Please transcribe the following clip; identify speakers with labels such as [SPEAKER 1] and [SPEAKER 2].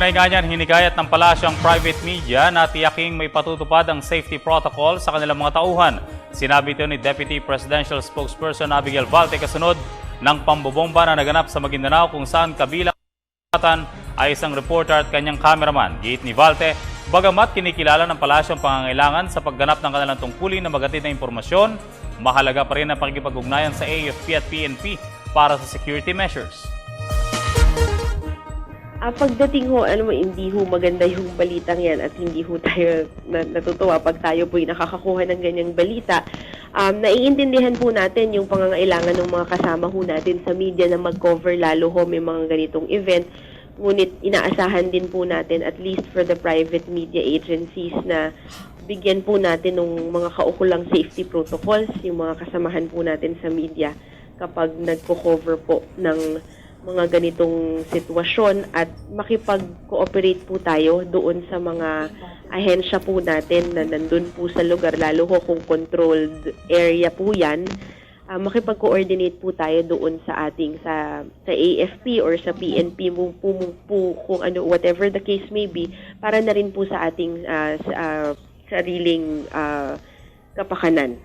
[SPEAKER 1] Nainganyan, hinikayat ng palasyo ang private media na tiyaking may patutupad ang safety protocol sa kanilang mga tauhan. Sinabi ito ni Deputy Presidential Spokesperson Abigail Valte kasunod ng pambobomba na naganap sa Maguindanao kung saan kabilang ay isang reporter at kanyang cameraman. Giit ni Valte, bagamat kinikilala ng palasyo ang pangangailangan sa pagganap ng kanilang tungkulin na magatid na impormasyon, mahalaga pa rin ang pakikipag-ugnayan sa AFP at PNP para sa security measures.
[SPEAKER 2] Pagdating ho, hindi ho maganda yung balitang yan at hindi ho tayo natutuwa pag tayo po'y nakakakuha ng ganyang balita. Naiintindihan po natin yung pangangailangan ng mga kasama ho natin sa media na mag-cover lalo ho may mga ganitong event. Ngunit inaasahan din po natin, at least for the private media agencies, na bigyan po natin ng mga kaukulang safety protocols, yung mga kasamahan po natin sa media kapag nagko-cover po ng mga ganitong sitwasyon at makipag-cooperate po tayo doon sa mga ahensya po natin na nandun po sa lugar, lalo ho kung controlled area po yan. Makipag-coordinate po tayo doon sa ating sa AFP or sa PNP po kung ano, whatever the case may be, para na rin po sa ating sariling kapakanan.